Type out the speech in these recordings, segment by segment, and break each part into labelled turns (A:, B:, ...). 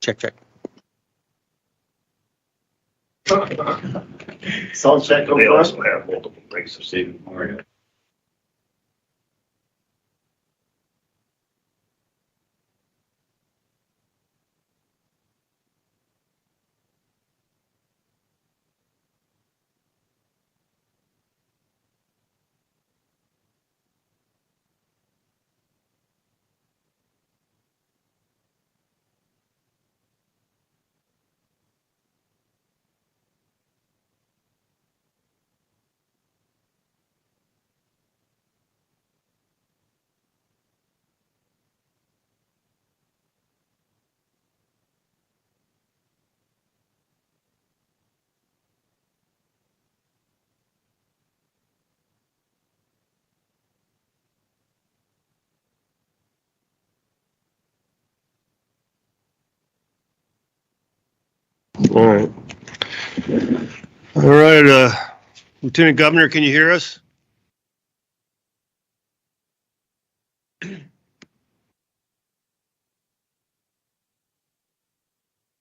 A: Check, check.
B: Sound check.
C: They also have multiple races.
D: All right. All right. Lieutenant Governor, can you hear us?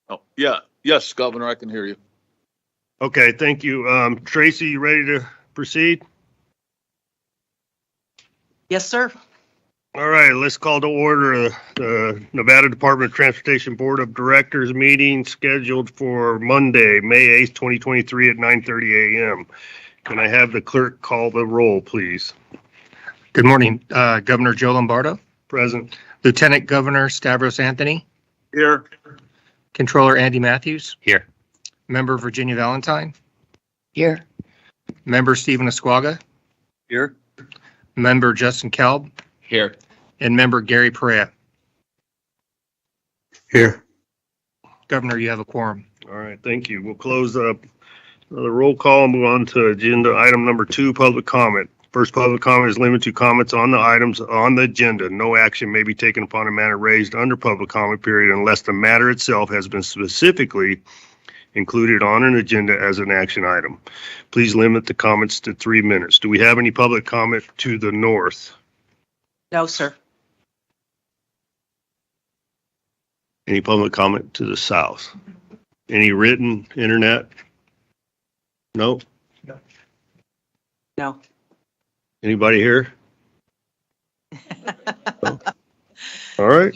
E: Oh, yeah. Yes, Governor, I can hear you.
D: Okay, thank you. Tracy, you ready to proceed?
F: Yes, sir.
D: All right, let's call to order the Nevada Department of Transportation Board of Directors meeting scheduled for Monday, May 8th, 2023 at 9:30 a.m. Can I have the clerk call the roll, please?
A: Good morning, Governor Joe Lombardo,
D: Present.
A: Lieutenant Governor Stavros Anthony,
E: Here.
A: Controller Andy Matthews,
G: Here.
A: Member Virginia Valentine,
F: Here.
A: Member Stephen Esquaga,
E: Here.
A: Member Justin Kalb,
G: Here.
A: and Member Gary Perea.
D: Here.
A: Governor, you have a quorum.
D: All right, thank you. We'll close the roll call and move on to agenda item number 2, public comment. First public comment is limited to comments on the items on the agenda. No action may be taken upon a matter raised under public comment period unless the matter itself has been specifically included on an agenda as an action item. Please limit the comments to 3 minutes. Do we have any public comment to the north?
F: No, sir.
D: Any public comment to the south? Any written, internet? No?
F: No.
D: Anybody here? No? All right.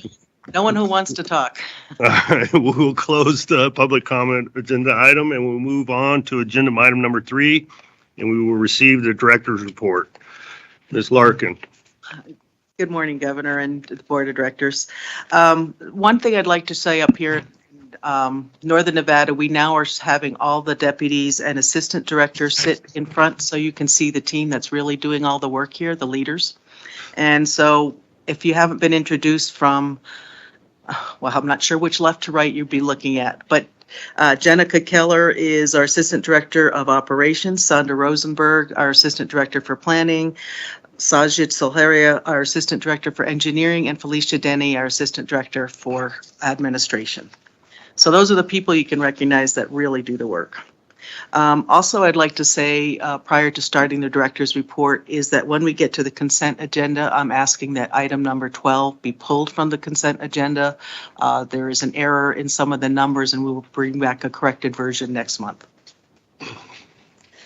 F: No one who wants to talk.
D: All right, we'll close the public comment agenda item and we'll move on to agenda item number 3, and we will receive the director's report. Ms. Larkin.
F: Good morning, Governor and the Board of Directors. One thing I'd like to say up here, Northern Nevada, we now are having all the deputies and assistant directors sit in front so you can see the team that's really doing all the work here, the leaders. And so if you haven't been introduced from, well, I'm not sure which left to right you'd be looking at, but Jenica Keller is our Assistant Director of Operations, Sandra Rosenberg, our Assistant Director for Planning, Sajid Solheria, our Assistant Director for Engineering, and Felicia Denny, our Assistant Director for Administration. So those are the people you can recognize that really do the work. Also, I'd like to say, prior to starting the director's report, is that when we get to the consent agenda, I'm asking that item number 12 be pulled from the consent agenda. There is an error in some of the numbers, and we will bring back a corrected version next month.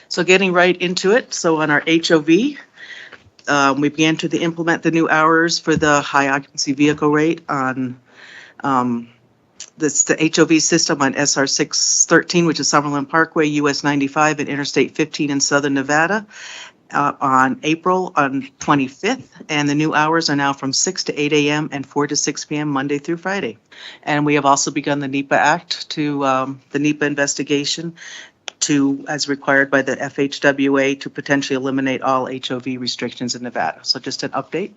F: So getting right into it. So on our HOV, we began to implement the new hours for the high occupancy vehicle rate on the HOV system on SR 613, which is Summerlin Parkway, US 95, and Interstate 15 in Southern Nevada on April 25th. And the new hours are now from 6 to 8 a.m. and 4 to 6 p.m. Monday through Friday. And we have also begun the NEPA Act to the NEPA investigation to, as required by the FHWA, to potentially eliminate all HOV restrictions in Nevada. So just an update.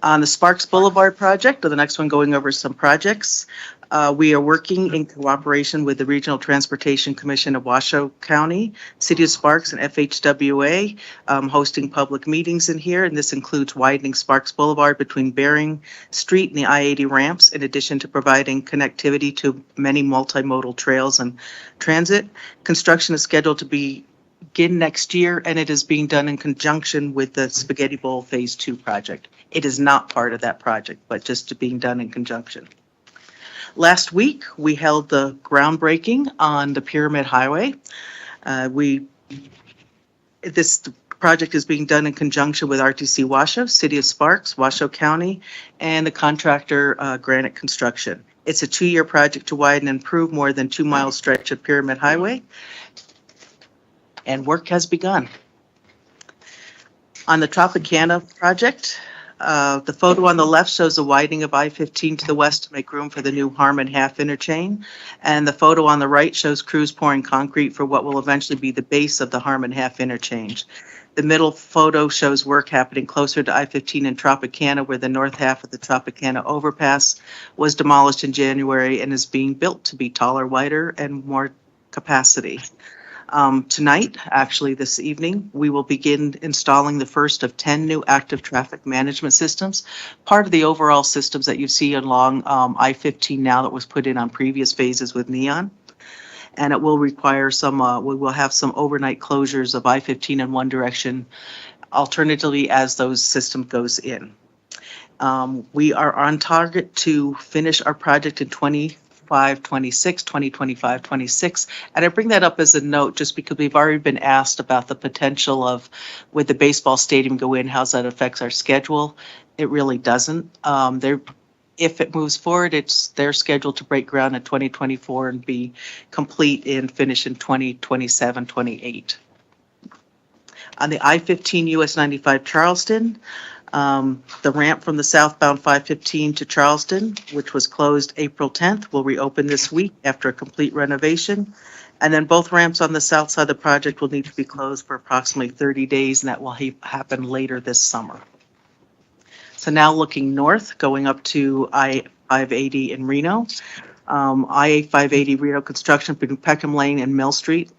F: On the Sparks Boulevard project, or the next one going over some projects, we are working in cooperation with the Regional Transportation Commission of Washoe County, City of Sparks, and FHWA, hosting public meetings in here, and this includes widening Sparks Boulevard between Bering Street and the I-80 ramps, in addition to providing connectivity to many multimodal trails and transit. Construction is scheduled to begin next year, and it is being done in conjunction with the Spaghetti Bowl Phase 2 project. It is not part of that project, but just being done in conjunction. Last week, we held the groundbreaking on the Pyramid Highway. This project is being done in conjunction with RTC Washoe, City of Sparks, Washoe County, and the contractor Granite Construction. It's a 2-year project to widen and improve more than 2-mile stretch of Pyramid Highway, and work has begun. On the Tropicana project, the photo on the left shows the widening of I-15 to the west to make room for the new Harmon Half interchange. And the photo on the right shows crews pouring concrete for what will eventually be the base of the Harmon Half interchange. The middle photo shows work happening closer to I-15 in Tropicana, where the north half of the Tropicana overpass was demolished in January and is being built to be taller, wider, and more capacity. Tonight, actually this evening, we will begin installing the first of 10 new active traffic management systems, part of the overall systems that you see along I-15 now that was put in on previous phases with NEON. And it will require some, we will have some overnight closures of I-15 in one direction, alternatively as those system goes in. We are on target to finish our project in 2025, 26. And I bring that up as a note just because we've already been asked about the potential of, with the baseball stadium go in, how that affects our schedule. It really doesn't. If it moves forward, they're scheduled to break ground in 2024 and be complete and finish in 2027, 28. On the I-15 US 95 Charleston, the ramp from the southbound 515 to Charleston, which was closed April 10th, will reopen this week after a complete renovation. And then both ramps on the south side of the project will need to be closed for approximately 30 days, and that will happen later this summer. So now looking north, going up to I-580 in Reno. I-580 Reno construction between Peckham Lane and Mill Street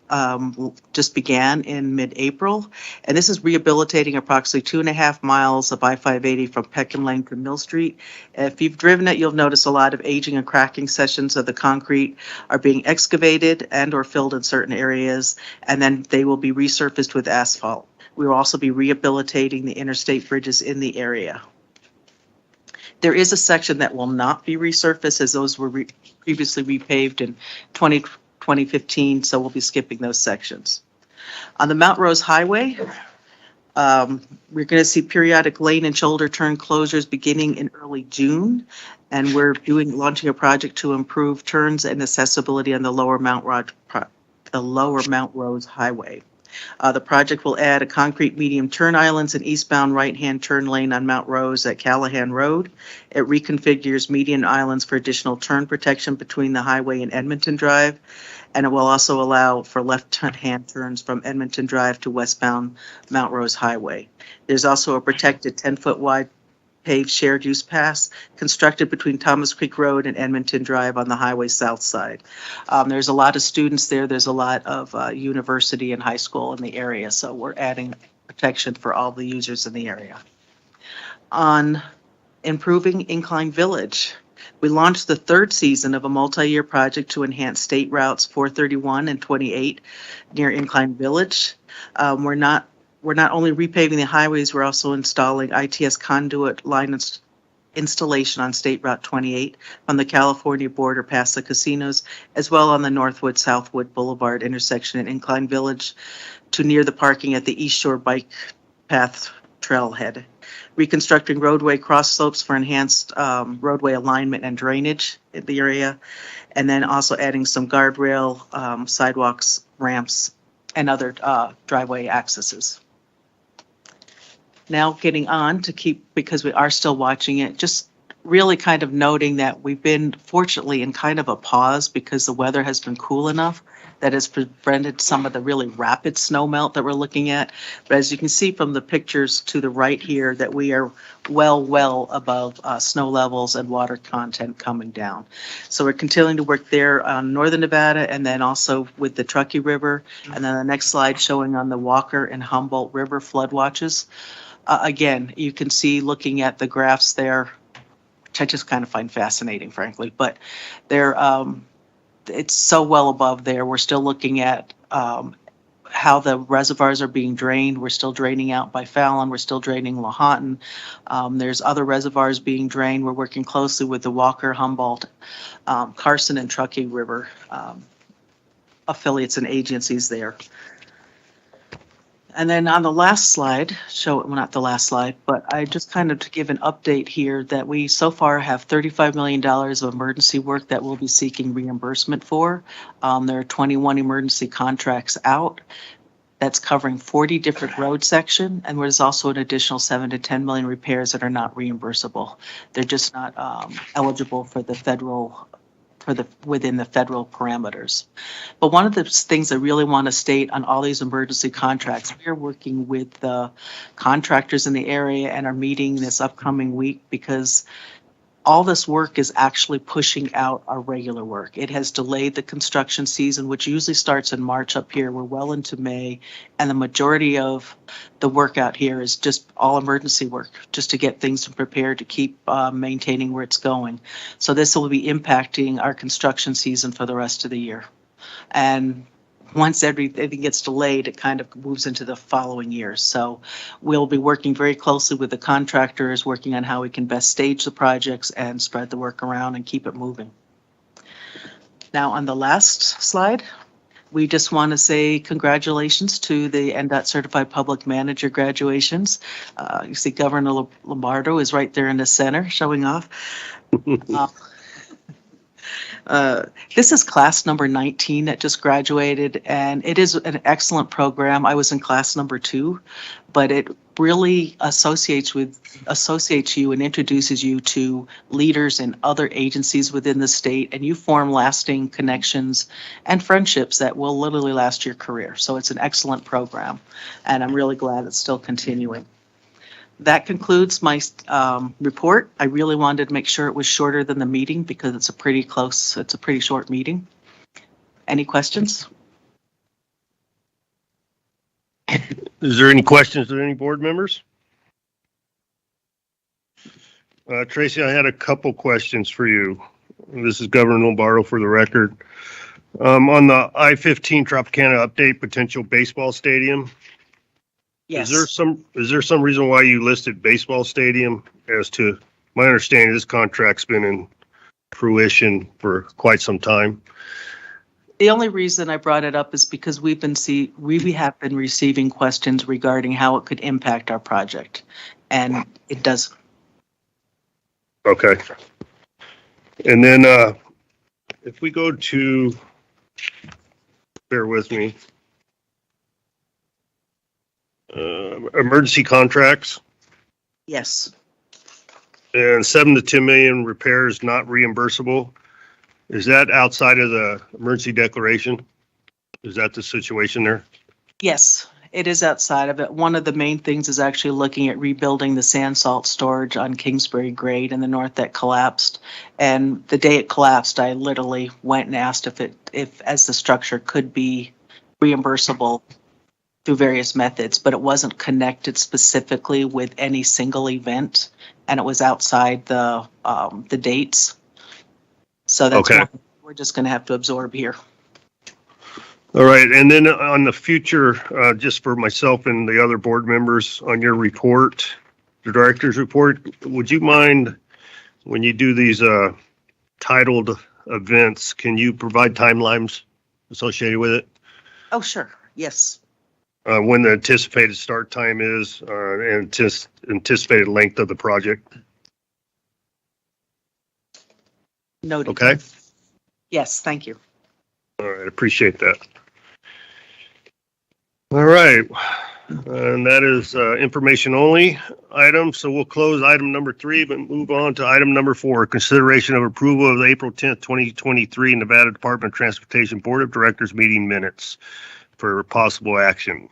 F: just began in mid-April. And this is rehabilitating approximately 2.5 miles of I-580 from Peckham Lane to Mill Street. If you've driven it, you'll notice a lot of aging and cracking sections of the concrete are being excavated and or filled in certain areas, and then they will be resurfaced with asphalt. We will also be rehabilitating the interstate bridges in the area. There is a section that will not be resurfaced as those were previously repaved in 2015, so we'll be skipping those sections. On the Mount Rose Highway, we're going to see periodic lane and shoulder turn closures beginning in early June, and we're launching a project to improve turns and accessibility on the lower Mount Rose Highway. The project will add a concrete medium turn islands and eastbound right-hand turn lane on Mount Rose at Callahan Road. It reconfigures median islands for additional turn protection between the highway and Edmonton Drive, and it will also allow for left-hand turns from Edmonton Drive to westbound Mount Rose Highway. There's also a protected 10-foot wide paved shared use path constructed between Thomas Creek Road and Edmonton Drive on the highway south side. There's a lot of students there. There's a lot of university and high school in the area, so we're adding protection for all the users in the area. On improving Incline Village, we launched the third season of a multi-year project to enhance state routes 431 and 28 near Incline Village. We're not only repaving the highways, we're also installing ITS conduit line installation on State Route 28 on the California border past the casinos, as well on the Northwood-Southwood Boulevard intersection in Incline Village to near the parking at the East Shore Bike Path Trailhead. Reconstructing roadway cross slopes for enhanced roadway alignment and drainage in the area, and then also adding some guardrail, sidewalks, ramps, and other driveway accesses. Now getting on to because we are still watching it, just really kind of noting that we've been fortunately in kind of a pause because the weather has been cool enough that has prevented some of the really rapid snow melt that we're looking at. But as you can see from the pictures to the right here, that we are well above snow levels and water content coming down. So we're continuing to work there on northern Nevada and then also with the Truckee River. And then the next slide showing on the Walker and Humboldt River flood watches. Again, you can see looking at the graphs there, which I just kind of find fascinating, frankly, but they're, it's so well above there. We're still looking at how the reservoirs are being drained. We're still draining out by Fallon. We're still draining Lahontan. There's other reservoirs being drained. We're working closely with the Walker, Humboldt, Carson, and Truckee River affiliates and agencies there. And then on the last slide, well, not the last slide, but I just kind of to give an update here that we so far have $35 million of emergency work that we'll be seeking reimbursement for. There are 21 emergency contracts out. That's covering 40 different road sections, and there's also an additional 7 to 10 million repairs that are not reimbursable. They're just not eligible for the federal within the federal parameters. But one of the things I really want to state on all these emergency contracts, we are working with the contractors in the area and are meeting this upcoming week because all this work is actually pushing out our regular work. It has delayed the construction season, which usually starts in March up here. We're well into May, and the majority of the work out here is just all emergency work, just to get things prepared to keep maintaining where it's going. So this will be impacting our construction season for the rest of the year. And once everything gets delayed, it kind of moves into the following year. So we'll be working very closely with the contractors, working on how we can best stage the projects and spread the work around and keep it moving. Now on the last slide, we just want to say congratulations to the NDOT Certified Public Manager graduations. You see Governor Lombardo is right there in the center showing off. This is class number 19 that just graduated, and it is an excellent program. I was in class number 2, but it really associates you and introduces you to leaders in other agencies within the state, and you form lasting connections and friendships that will literally last your career. So it's an excellent program, and I'm really glad it's still continuing. That concludes my report. I really wanted to make sure it was shorter than the meeting because it's a pretty short meeting. Any questions?
D: Is there any questions to any board members? Tracy, I had a couple questions for you. This is Governor Lombardo for the record. On the I-15 Tropicana update potential baseball stadium,
F: Yes.
D: Is there some reason why you listed baseball stadium? As to my understanding, this contract's been in fruition for quite some time.
F: The only reason I brought it up is because we have been receiving questions regarding how it could impact our project, and it does.
D: Okay. And then if we go to, bear with me, emergency contracts
F: Yes.
D: and 7 to 10 million repairs not reimbursable. Is that outside of the emergency declaration? Is that the situation there?
F: Yes, it is outside of it. One of the main things is actually looking at rebuilding the sand salt storage on Kingsbury Grade in the north that collapsed. And the day it collapsed, I literally went and asked if as the structure could be reimbursable through various methods, but it wasn't connected specifically with any single event, and it was outside the dates. So that's
D: Okay.
F: what we're just going to have to absorb here.
D: All right, and then on the future, just for myself and the other board members on your report, the director's report, would you mind when you do these titled events, can you provide timelines associated with it?
F: Oh, sure. Yes.
D: When the anticipated start time is, and anticipated length of the project?
F: Noted.
D: Okay.
F: Yes, thank you.
D: All right, appreciate that. All right, and that is information only item. So we'll close item number 3, but move on to item number 4, consideration of approval of the April 10th, 2023 Nevada Department of Transportation Board of Directors meeting minutes for possible action.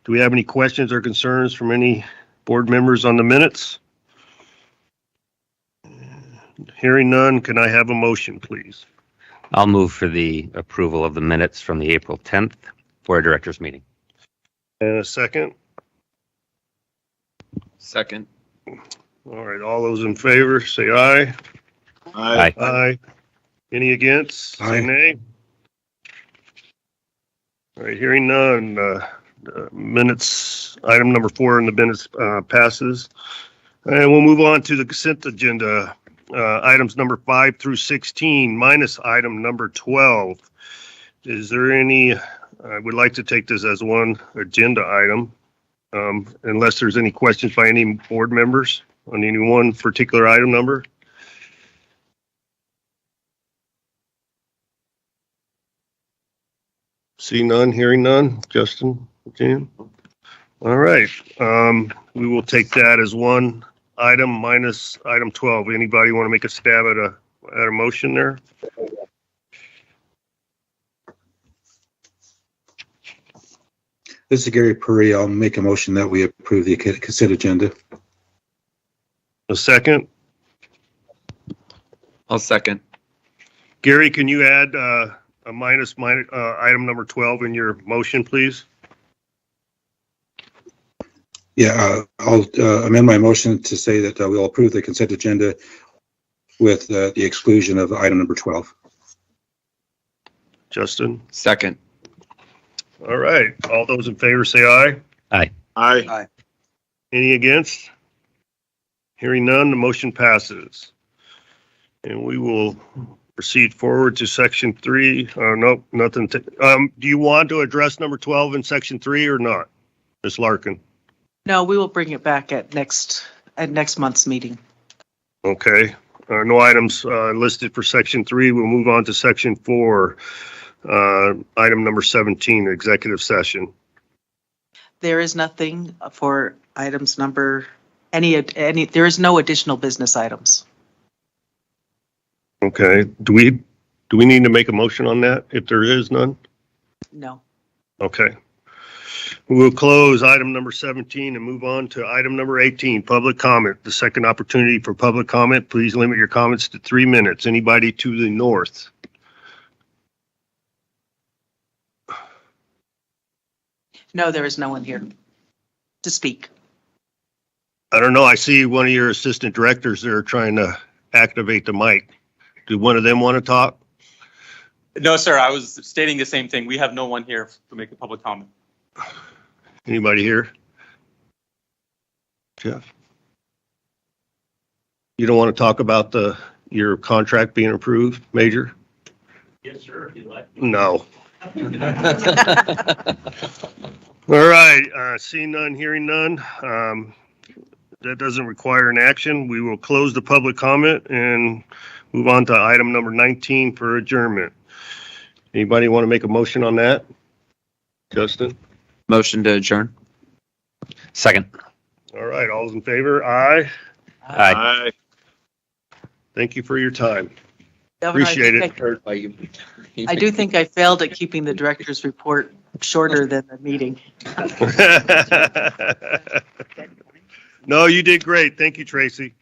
D: Do we have any questions or concerns from any board members on the minutes? Hearing none, can I have a motion, please?
B: I'll move for the approval of the minutes from the April 10th Board of Directors meeting.
D: And a second?
E: Second.
D: All right, all those in favor, say aye.
B: Aye.
D: Aye. Any against? Say nay. All right, hearing none, minutes, item number 4 in the minutes passes. And we'll move on to the consent agenda, items number 5 through 16, minus item number 12. Is there any, I would like to take this as one agenda item, unless there's any questions by any board members on any one particular item number. See none, hearing none. Justin, Jan? All right, we will take that as one item minus item 12. Anybody want to make a stab at a motion there?
G: This is Gary Puri. I'll make a motion that we approve the consent agenda.
D: A second?
H: I'll second.
D: Gary, can you add a minus item number 12 in your motion, please?
G: Yeah, I'll amend my motion to say that we'll approve the consent agenda with the exclusion of item number 12.
D: Justin?
H: Second.
D: All right, all those in favor say aye.
E: Aye.
D: Any against? Hearing none, the motion passes. And we will proceed forward to section 3. Nope, nothing. Do you want to address number 12 in section 3 or not? Ms. Larkin?
F: No, we will bring it back at next month's meeting.
D: Okay. No items listed for section 3. We'll move on to section 4. Item number 17, executive session.
F: There is nothing for items number, there is no additional business items.
D: Okay. Do we need to make a motion on that if there is none?
F: No.
D: Okay. We'll close item number 17 and move on to item number 18, public comment. The second opportunity for public comment. Please limit your comments to 3 minutes. Anybody to the north?
F: No, there is no one here to speak.
D: I don't know. I see one of your assistant directors there trying to activate the mic. Do one of them want to talk?
I: No, sir, I was stating the same thing. We have no one here to make a public comment.
D: Anybody here? Jeff? You don't want to talk about your contract being approved, Major?
C: Yes, sir, if you'd like.
D: No. All right, seeing none, hearing none. That doesn't require an action. We will close the public comment and move on to item number 19 for adjournment. Anybody want to make a motion on that? Justin?
H: Motion to adjourn.
B: Second.
D: All right, all those in favor? Aye.
B: Aye.
D: Thank you for your time.
F: Governor,
D: Appreciate it.
H: Heard by you.
F: I do think I failed at keeping the director's report shorter than the meeting.
D: No, you did great. Thank you, Tracy.